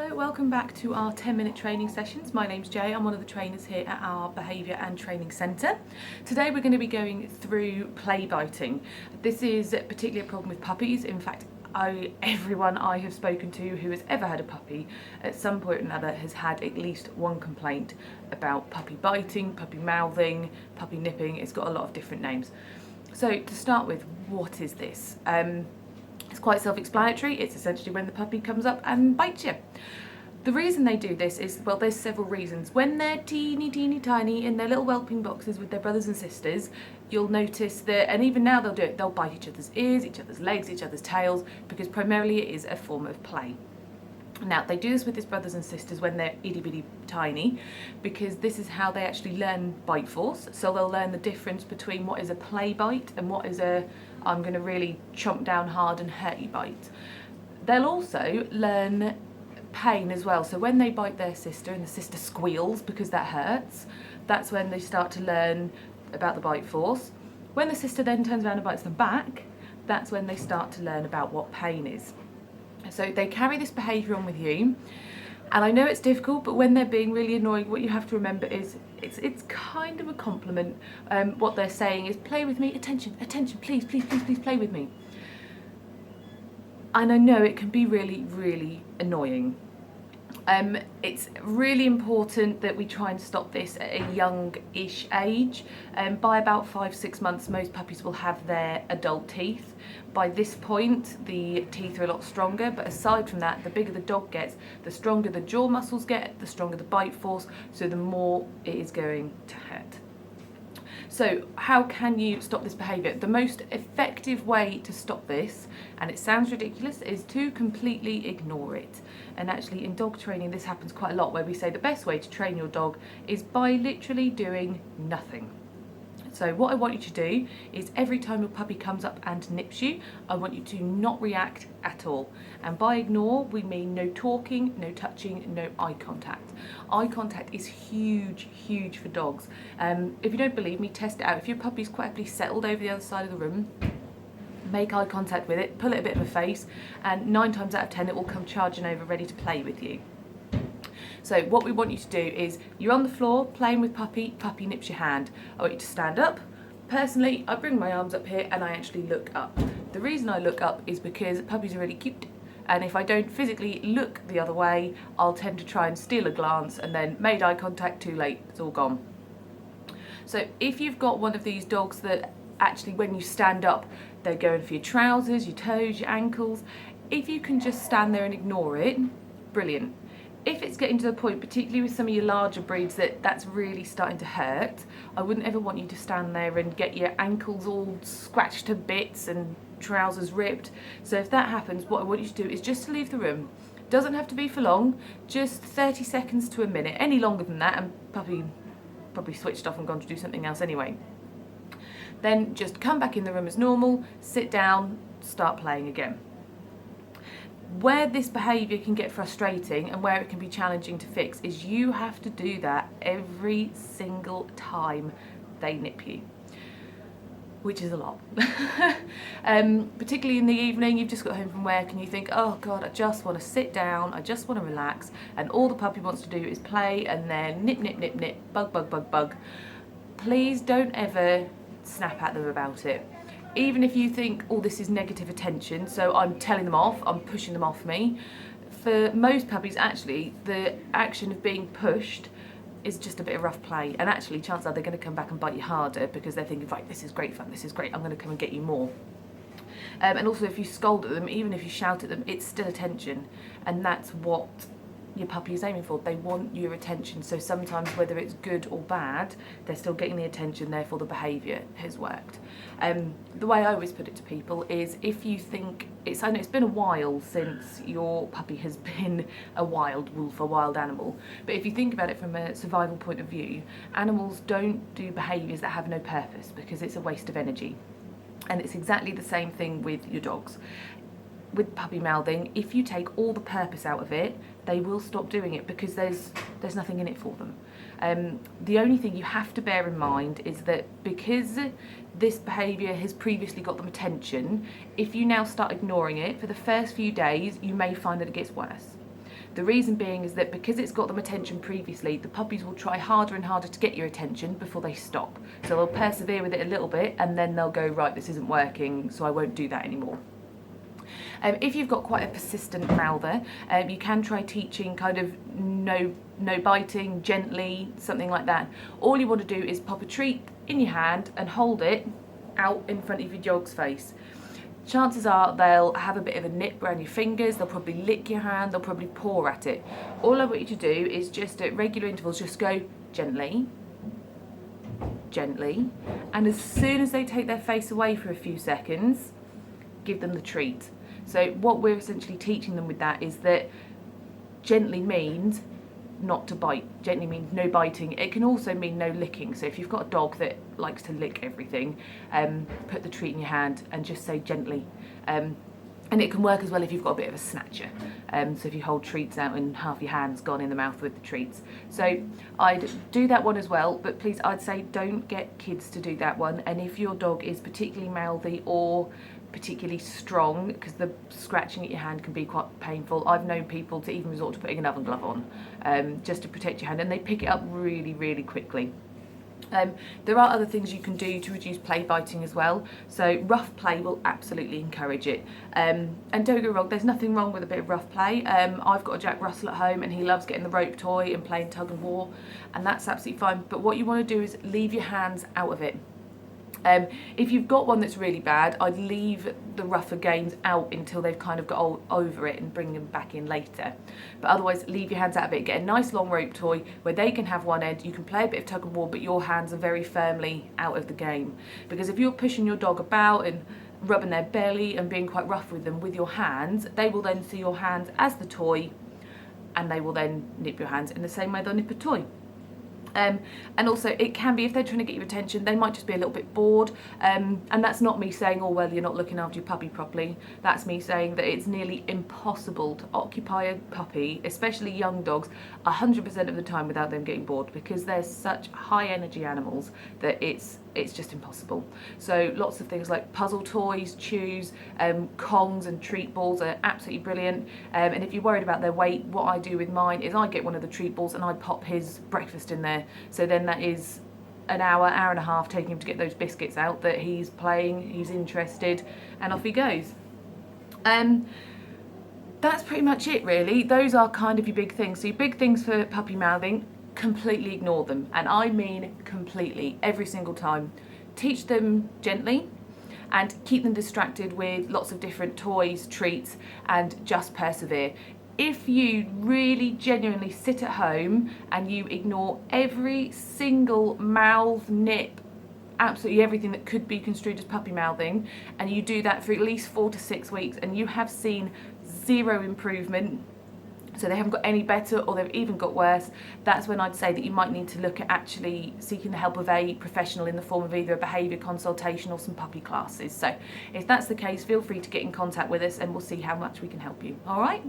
Hello, welcome back to our 10-minute training sessions. My name's Jay, I'm one of the trainers here at our Behaviour and Training Centre. Today we're going to be going through play biting. This is particularly a problem with puppies. In fact, everyone I have spoken to who has ever had a puppy at some point or another has had at least one complaint about puppy biting, puppy mouthing, puppy nipping. It's got a lot of different names. So to start with, what is this? It's quite self-explanatory. It's essentially when the puppy comes up and bites you. The reason they do this is, well, there's several reasons. When they're teeny tiny in their little whelping boxes with their brothers and sisters, you'll notice that, and even now they'll do it, they'll bite each other's ears, each other's legs, each other's tails, because primarily it is a form of play. Now, they do this with his brothers and sisters when they're itty bitty tiny, because this is how they actually learn bite force. So they'll learn the difference between what is a play bite and what is a I'm going to really chomp down hard and hurt you bite. They'll also learn pain as well. So when they bite their sister and the sister squeals because that hurts, that's when they start to learn about the bite force. When the sister then turns around and bites them back, that's when they start to learn about what pain is. So they carry this behaviour on with you, and I know it's difficult, but when they're being really annoying, what you have to remember is it's kind of a compliment. What they're saying is, play with me, attention, please play with me. And I know it can be really annoying. It's really important that we try and stop this at a young-ish age. By about 5-6 months, most puppies will have their adult teeth. By this point, the teeth are a lot stronger, but aside from that, the bigger the dog gets, the stronger the jaw muscles get, the stronger the bite force, so the more it is going to hurt. So how can you stop this behaviour? The most effective way to stop this, and it sounds ridiculous, is to completely ignore it. And actually in dog training this happens quite a lot, where we say the best way to train your dog is by literally doing nothing. So what I want you to do is every time your puppy comes up and nips you, I want you to not react at all. And by ignore, we mean no talking, no touching, no eye contact. Eye contact is huge for dogs. If you don't believe me, test it out. If your puppy's quite happily settled over the other side of the room, make eye contact with it, pull it a bit of a face, and 9 times out of 10 it will come charging over ready to play with you. So what we want you to do is, you're on the floor playing with puppy, puppy nips your hand. I want you to stand up. Personally, I bring my arms up here and I actually look up. The reason I look up is because puppies are really cute, and if I don't physically look the other way, I'll tend to try and steal a glance, and then made eye contact, too late, it's all gone. So if you've got one of these dogs that actually when you stand up, they're going for your trousers, your toes, your ankles, if you can just stand there and ignore it, brilliant. If it's getting to the point, particularly with some of your larger breeds, that's really starting to hurt, I wouldn't ever want you to stand there and get your ankles all scratched to bits and trousers ripped. So if that happens, what I want you to do is just to leave the room. Doesn't have to be for long, just 30 seconds to a minute. Any longer than that and puppy probably switched off and gone to do something else anyway. Then just come back in the room as normal, sit down, start playing again. Where this behaviour can get frustrating and where it can be challenging to fix is you have to do that every single time they nip you, which is a lot. Particularly in the evening, you've just got home from work and you think, oh God, I just want to sit down, I just want to relax, and all the puppy wants to do is play and then nip, bug. Please don't ever snap at them about it. Even if you think, oh, this is negative attention, so I'm telling them off, I'm pushing them off me. For most puppies, actually, the action of being pushed is just a bit of rough play, and actually chances are they're going to come back and bite you harder because they're thinking, right, this is great fun, this is great, I'm going to come and get you more. And also if you scold at them, even if you shout at them, it's still attention, and that's what your puppy is aiming for. They want your attention. So sometimes, whether it's good or bad, they're still getting the attention, therefore the behaviour has worked. The way I always put it to people is, if you think, I know it's been a while since your puppy has been a wild wolf, a wild animal, but if you think about it from a survival point of view, animals don't do behaviours that have no purpose because it's a waste of energy. And it's exactly the same thing with your dogs. With puppy mouthing, if you take all the purpose out of it, they will stop doing it because there's nothing in it for them. The only thing you have to bear in mind is that because this behaviour has previously got them attention, if you now start ignoring it for the first few days, you may find that it gets worse. The reason being is that because it's got them attention previously, the puppies will try harder and harder to get your attention before they stop. So they'll persevere with it a little bit and then they'll go, right, this isn't working, so I won't do that anymore. If you've got quite a persistent mouther, you can try teaching kind of no biting, gently, something like that. All you want to do is pop a treat in your hand and hold it out in front of your dog's face. Chances are they'll have a bit of a nip around your fingers, they'll probably lick your hand, they'll probably paw at it. All I want you to do is just at regular intervals, just go gently, gently, and as soon as they take their face away for a few seconds, give them the treat. So what we're essentially teaching them with that is that gently means not to bite. Gently means no biting. It can also mean no licking. So if you've got a dog that likes to lick everything, put the treat in your hand and just say gently. And it can work as well if you've got a bit of a snatcher. So if you hold treats out and half your hand's gone in the mouth with the treats. So I'd do that one as well, but please, I'd say don't get kids to do that one. And if your dog is particularly mouthy or particularly strong, because the scratching at your hand can be quite painful, I've known people to even resort to putting an oven glove on just to protect your hand, and they pick it up really, really quickly. There are other things you can do to reduce play biting as well. So rough play will absolutely encourage it. And don't get wrong, there's nothing wrong with a bit of rough play. I've got a Jack Russell at home and he loves getting the rope toy and playing tug and war, and that's absolutely fine. But what you want to do is leave your hands out of it. If you've got one that's really bad, I'd leave the rougher games out until they've kind of got over it and bring them back in later. But otherwise, leave your hands out of it. Get a nice long rope toy where they can have one end. You can play a bit of tug and war, but your hands are very firmly out of the game. Because if you're pushing your dog about and rubbing their belly and being quite rough with them with your hands, they will then see your hands as the toy and they will then nip your hands in the same way they'll nip a toy. And also it can be, if they're trying to get your attention, they might just be a little bit bored, and that's not me saying, oh well, you're not looking after your puppy properly. That's me saying that it's nearly impossible to occupy a puppy, especially young dogs, 100% of the time without them getting bored, because they're such high energy animals that it's just impossible. So lots of things like puzzle toys, chews, Kongs and treat balls are absolutely brilliant. And if you're worried about their weight, what I do with mine is I get one of the treat balls and I pop his breakfast in there. So then that is an hour and a half taking him to get those biscuits out that he's playing, he's interested, and off he goes. That's pretty much it really. Those are kind of your big things. So your big things for puppy mouthing, completely ignore them, and I mean completely, every single time. Teach them gently and keep them distracted with lots of different toys, treats, and just persevere. If you really genuinely sit at home and you ignore every single mouth, nip, absolutely everything that could be construed as puppy mouthing, and you do that for at least 4 to 6 weeks and you have seen zero improvement, so they haven't got any better or they've even got worse, that's when I'd say that you might need to look at actually seeking the help of a professional in the form of either a behaviour consultation or some puppy classes. So if that's the case, feel free to get in contact with us and we'll see how much we can help you. All right?